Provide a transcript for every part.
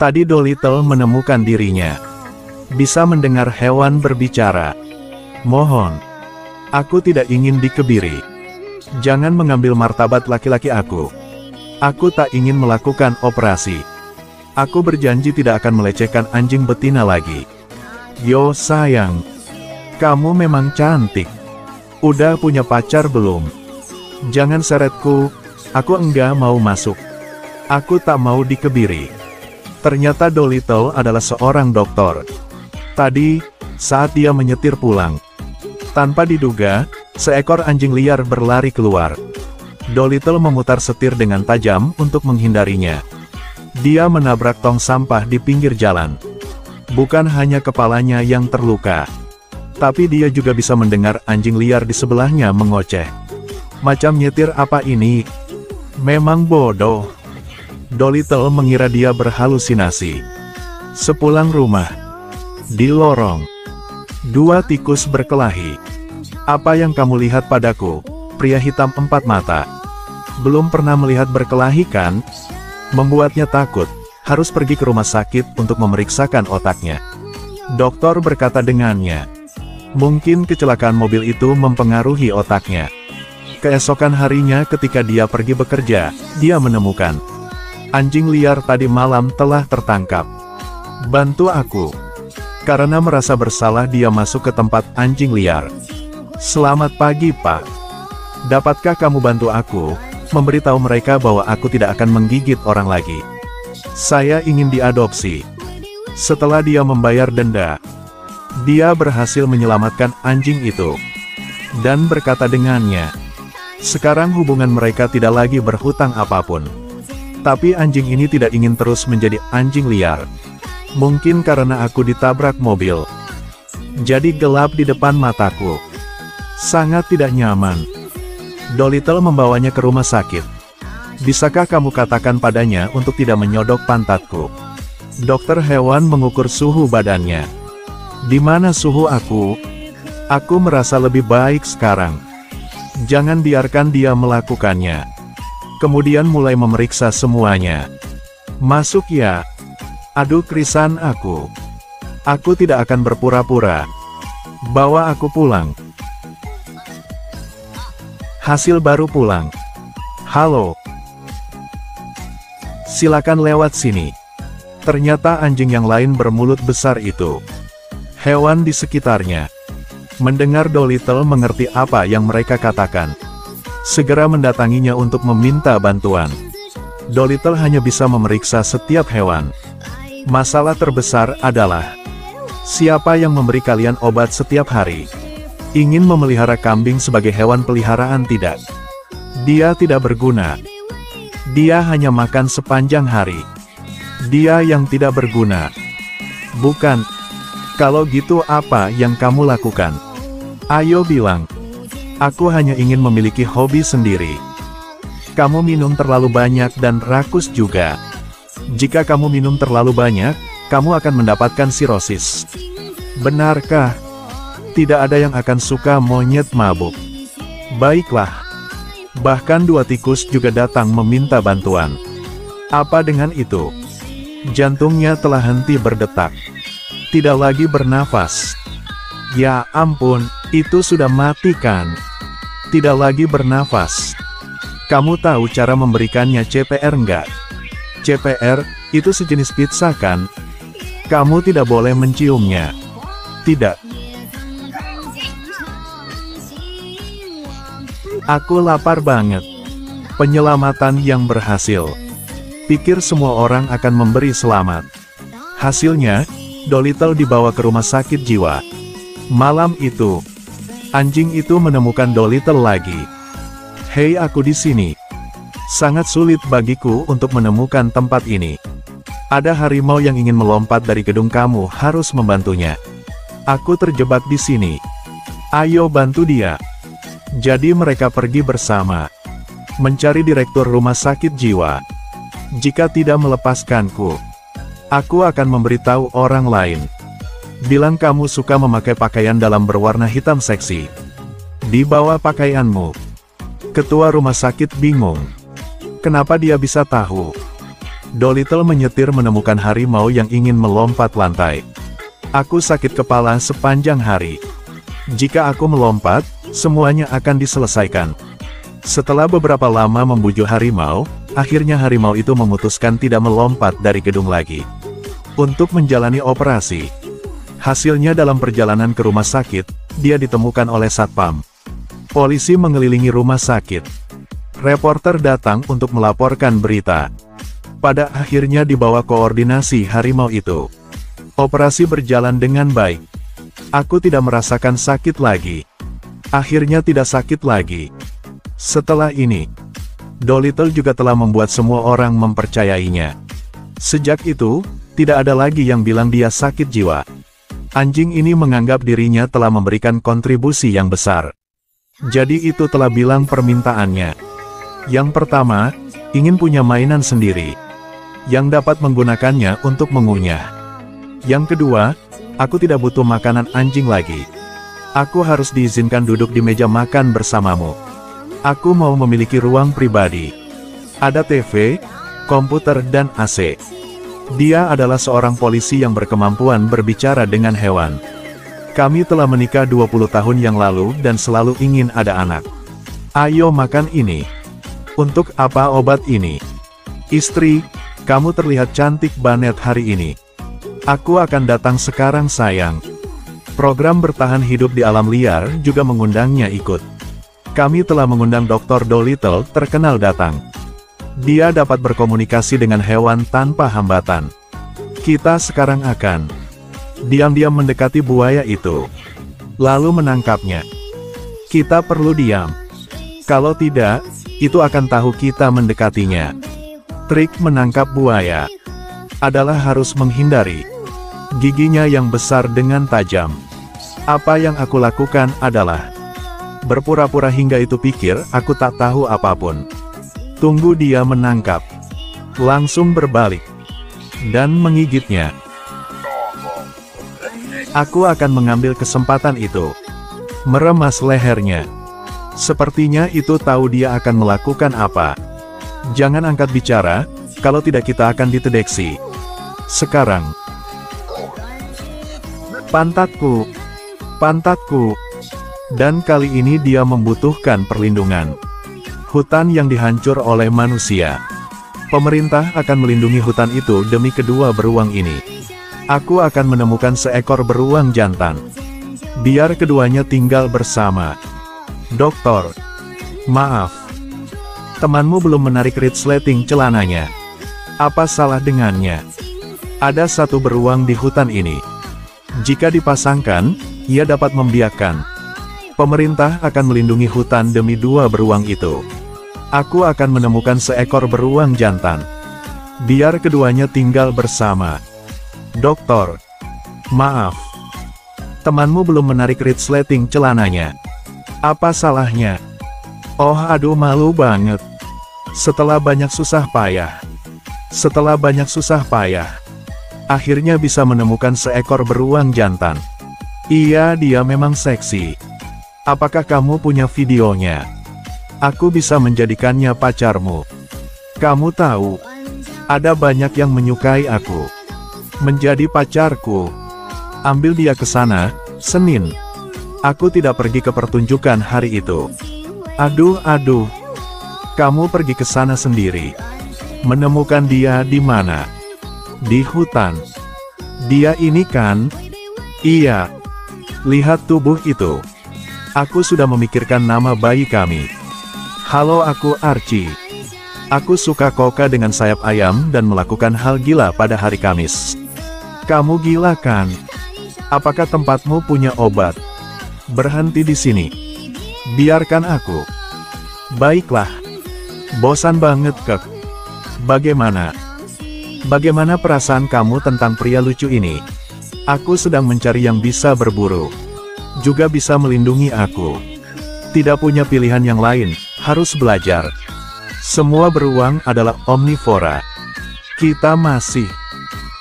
Tadi Dolittle menemukan dirinya. Bisa mendengar hewan berbicara. Mohon. Aku tidak ingin dikebiri. Jangan mengambil martabat laki-laki aku. Aku tak ingin melakukan operasi. Aku berjanji tidak akan melecehkan anjing betina lagi. Yo sayang. Kamu memang cantik. Udah punya pacar belum? Jangan seretku. Aku enggak mau masuk. Aku tak mau dikebiri. Ternyata Dolittle adalah seorang dokter. Tadi, saat dia menyetir pulang, tanpa diduga, seekor anjing liar berlari keluar. Dolittle memutar setir dengan tajam untuk menghindarinya. Dia menabrak tong sampah di pinggir jalan. Bukan hanya kepalanya yang terluka, tapi dia juga bisa mendengar anjing liar di sebelahnya mengoceh. Macam nyetir apa ini? Memang bodoh. Dolittle mengira dia berhalusinasi. Sepulang rumah, di lorong, dua tikus berkelahi. Apa yang kamu lihat padaku, pria hitam 4 mata? Belum pernah melihat berkelahi kan? Membuatnya takut, harus pergi ke rumah sakit untuk memeriksakan otaknya. Dokter berkata dengannya. Mungkin kecelakaan mobil itu mempengaruhi otaknya. Keesokan harinya ketika dia pergi bekerja, dia menemukan anjing liar tadi malam telah tertangkap. Bantu aku. Karena merasa bersalah dia masuk ke tempat anjing liar. Selamat pagi Pak. Dapatkah kamu bantu aku, memberitahu mereka bahwa aku tidak akan menggigit orang lagi. Saya ingin diadopsi. Setelah dia membayar denda, dia berhasil menyelamatkan anjing itu. Dan berkata dengannya, sekarang hubungan mereka tidak lagi berhutang apapun. Tapi anjing ini tidak ingin terus menjadi anjing liar. Mungkin karena aku ditabrak mobil. Jadi gelap di depan mataku. Sangat tidak nyaman. Dolittle membawanya ke rumah sakit. Bisakah kamu katakan padanya untuk tidak menyodok pantatku? Dokter hewan mengukur suhu badannya. Di mana suhu aku? Aku merasa lebih baik sekarang. Jangan biarkan dia melakukannya. Kemudian mulai memeriksa semuanya. Masuk ya. Aduh krisan aku. Aku tidak akan berpura-pura. Bawa aku pulang. Hasil baru pulang. Halo. Silakan lewat sini. Ternyata anjing yang lain bermulut besar itu. Hewan di sekitarnya. Mendengar Dolittle mengerti apa yang mereka katakan. Segera mendatanginya untuk meminta bantuan. Dolittle hanya bisa memeriksa setiap hewan. Masalah terbesar adalah, siapa yang memberi kalian obat setiap hari? Ingin memelihara kambing sebagai hewan peliharaan tidak? Dia tidak berguna. Dia hanya makan sepanjang hari. Dia yang tidak berguna. Bukan. Kalau gitu apa yang kamu lakukan? Ayo bilang. Aku hanya ingin memiliki hobi sendiri. Kamu minum terlalu banyak dan rakus juga. Jika kamu minum terlalu banyak, kamu akan mendapatkan sirosis. Benarkah? Tidak ada yang akan suka monyet mabuk. Baiklah. Bahkan dua tikus juga datang meminta bantuan. Apa dengan itu? Jantungnya telah henti berdetak. Tidak lagi bernafas. Ya ampun, itu sudah mati kan? Tidak lagi bernafas. Kamu tahu cara memberikannya CPR enggak? CPR, itu sejenis pizza kan? Kamu tidak boleh menciumnya. Tidak. Aku lapar banget. Penyelamatan yang berhasil. Pikir semua orang akan memberi selamat. Hasilnya, Dolittle dibawa ke rumah sakit jiwa. Malam itu, anjing itu menemukan Dolittle lagi. Hei, aku di sini. Sangat sulit bagiku untuk menemukan tempat ini. Ada harimau yang ingin melompat dari gedung, kamu harus membantunya. Aku terjebak di sini. Ayo bantu dia. Jadi mereka pergi bersama. Mencari direktur rumah sakit jiwa. Jika tidak melepaskanku, aku akan memberitahu orang lain. Bilang kamu suka memakai pakaian dalam berwarna hitam seksi. Di bawah pakaianmu. Ketua rumah sakit bingung. Kenapa dia bisa tahu? Dolittle menyetir menemukan harimau yang ingin melompat lantai. Aku sakit kepala sepanjang hari. Jika aku melompat, semuanya akan diselesaikan. Setelah beberapa lama membujuk harimau, akhirnya harimau itu memutuskan tidak melompat dari gedung lagi. Untuk menjalani operasi. Hasilnya dalam perjalanan ke rumah sakit, dia ditemukan oleh satpam. Polisi mengelilingi rumah sakit. Reporter datang untuk melaporkan berita. Pada akhirnya dibawa koordinasi harimau itu. Operasi berjalan dengan baik. Aku tidak merasakan sakit lagi. Akhirnya tidak sakit lagi. Setelah ini, Dolittle juga telah membuat semua orang mempercayainya. Sejak itu, tidak ada lagi yang bilang dia sakit jiwa. Anjing ini menganggap dirinya telah memberikan kontribusi yang besar. Jadi itu telah bilang permintaannya. Yang pertama, ingin punya mainan sendiri. Yang dapat menggunakannya untuk mengunyah. Yang kedua, aku tidak butuh makanan anjing lagi. Aku harus diizinkan duduk di meja makan bersamamu. Aku mau memiliki ruang pribadi. Ada TV, komputer dan AC. Dia adalah seorang polisi yang berkemampuan berbicara dengan hewan. Kami telah menikah 20 tahun yang lalu dan selalu ingin ada anak. Ayo makan ini. Untuk apa obat ini? Istri, kamu terlihat cantik banget hari ini. Aku akan datang sekarang sayang. Program bertahan hidup di alam liar juga mengundangnya ikut. Kami telah mengundang Dr. Dolittle terkenal datang. Dia dapat berkomunikasi dengan hewan tanpa hambatan. Kita sekarang akan diam-diam mendekati buaya itu. Lalu menangkapnya. Kita perlu diam. Kalau tidak, itu akan tahu kita mendekatinya. Trik menangkap buaya adalah harus menghindari giginya yang besar dengan tajam. Apa yang aku lakukan adalah berpura-pura hingga itu pikir aku tak tahu apapun. Tunggu dia menangkap. Langsung berbalik dan menggigitnya. Aku akan mengambil kesempatan itu. Meremas lehernya. Sepertinya itu tahu dia akan melakukan apa. Jangan angkat bicara, kalau tidak kita akan dideteksi. Sekarang. Pantatku. Pantatku. Dan kali ini dia membutuhkan perlindungan. Hutan yang dihancur oleh manusia. Pemerintah akan melindungi hutan itu demi kedua beruang ini. Aku akan menemukan seekor beruang jantan. Biar keduanya tinggal bersama. Dokter. Maaf. Temanmu belum menarik resleting celananya. Apa salah dengannya? Ada satu beruang di hutan ini. Jika dipasangkan, ia dapat membiakkan. Pemerintah akan melindungi hutan demi dua beruang itu. Aku akan menemukan seekor beruang jantan. Biar keduanya tinggal bersama. Dokter. Maaf. Temanmu belum menarik resleting celananya. Apa salahnya? Oh aduh malu banget. Setelah banyak susah payah. Setelah banyak susah payah. Akhirnya bisa menemukan seekor beruang jantan. Iya dia memang seksi. Apakah kamu punya videonya? Aku bisa menjadikannya pacarmu. Kamu tahu, ada banyak yang menyukai aku. Menjadi pacarku. Ambil dia ke sana, Senin. Aku tidak pergi ke pertunjukan hari itu. Aduh. Kamu pergi ke sana sendiri. Menemukan dia di mana? Di hutan. Dia ini kan? Iya. Lihat tubuh itu. Aku sudah memikirkan nama bayi kami. Halo aku Archie. Aku suka koka dengan sayap ayam dan melakukan hal gila pada hari Kamis. Kamu gila kan? Apakah tempatmu punya obat? Berhenti di sini. Biarkan aku. Baiklah. Bosan banget kek. Bagaimana? Bagaimana perasaan kamu tentang pria lucu ini? Aku sedang mencari yang bisa berburu. Juga bisa melindungi aku. Tidak punya pilihan yang lain, harus belajar. Semua beruang adalah omnivora. Kita masih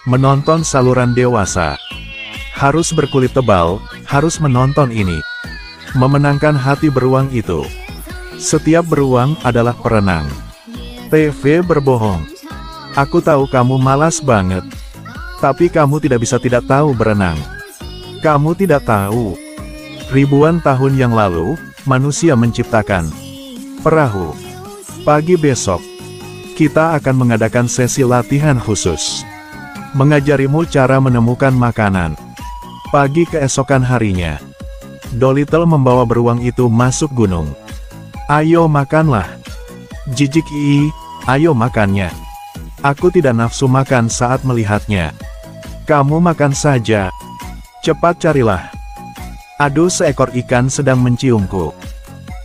menonton saluran dewasa. Harus berkulit tebal, harus menonton ini. Memenangkan hati beruang itu. Setiap beruang adalah perenang. TV berbohong. Aku tahu kamu malas banget. Tapi kamu tidak bisa tidak tahu berenang. Kamu tidak tahu. Ribuan tahun yang lalu, manusia menciptakan perahu. Pagi besok, kita akan mengadakan sesi latihan khusus. Mengajarimu cara menemukan makanan. Pagi keesokan harinya, Dolittle membawa beruang itu masuk gunung. Ayo makanlah. Jijik ii, ayo makannya. Aku tidak nafsu makan saat melihatnya. Kamu makan saja. Cepat carilah. Aduh, seekor ikan sedang menciumku.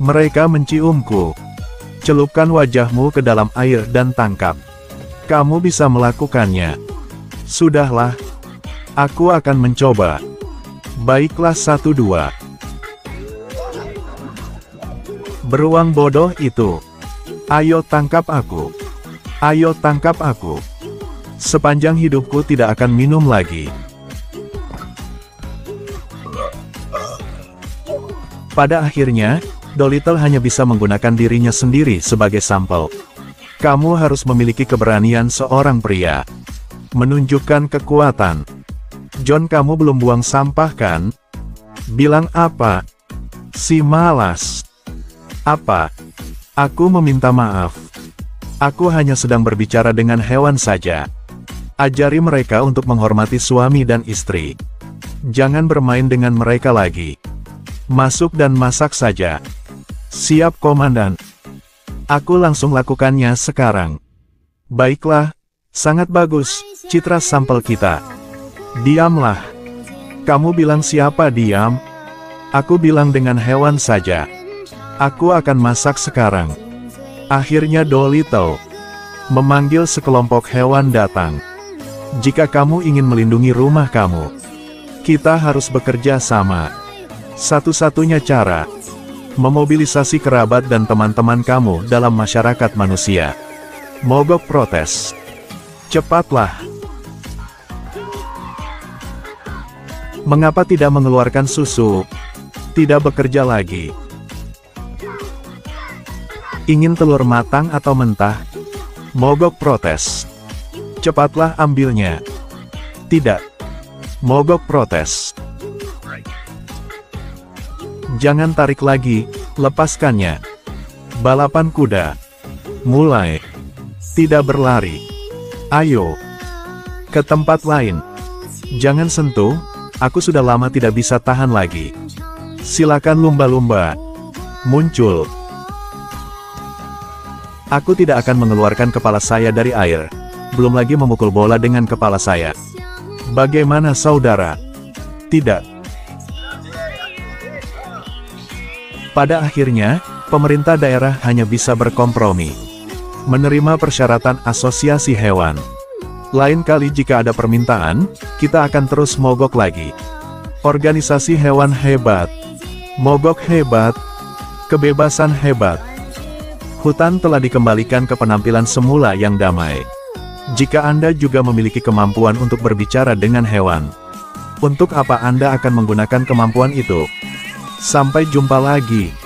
Mereka menciumku. Celupkan wajahmu ke dalam air dan tangkap. Kamu bisa melakukannya. Sudahlah. Aku akan mencoba. Baiklah 1-2. Beruang bodoh itu. Ayo tangkap aku. Ayo tangkap aku. Sepanjang hidupku tidak akan minum lagi. Pada akhirnya, Dolittle hanya bisa menggunakan dirinya sendiri sebagai sampel. Kamu harus memiliki keberanian seorang pria. Menunjukkan kekuatan. John, kamu belum buang sampah kan? Bilang apa? Si malas. Apa? Aku meminta maaf. Aku hanya sedang berbicara dengan hewan saja. Ajari mereka untuk menghormati suami dan istri. Jangan bermain dengan mereka lagi. Masuk dan masak saja. Siap, Komandan. Aku langsung lakukannya sekarang. Baiklah, sangat bagus, citra sampel kita. Diamlah. Kamu bilang siapa diam? Aku bilang dengan hewan saja. Aku akan masak sekarang. Akhirnya Dolittle memanggil sekelompok hewan datang. Jika kamu ingin melindungi rumah kamu, kita harus bekerja sama. Satu-satunya cara, memobilisasi kerabat dan teman-teman kamu dalam masyarakat manusia. Mogok protes. Cepatlah. Mengapa tidak mengeluarkan susu? Tidak bekerja lagi. Ingin telur matang atau mentah? Mogok protes. Cepatlah ambilnya. Tidak. Mogok protes. Jangan tarik lagi, lepaskannya. Balapan kuda. Mulai. Tidak berlari. Ayo. Ke tempat lain. Jangan sentuh, aku sudah lama tidak bisa tahan lagi. Silakan lumba-lumba. Muncul. Aku tidak akan mengeluarkan kepala saya dari air. Belum lagi memukul bola dengan kepala saya. Bagaimana saudara? Tidak. Pada akhirnya, pemerintah daerah hanya bisa berkompromi. Menerima persyaratan asosiasi hewan. Lain kali jika ada permintaan, kita akan terus mogok lagi. Organisasi hewan hebat. Mogok hebat. Kebebasan hebat. Hutan telah dikembalikan ke penampilan semula yang damai. Jika Anda juga memiliki kemampuan untuk berbicara dengan hewan, untuk apa Anda akan menggunakan kemampuan itu? Sampai jumpa lagi.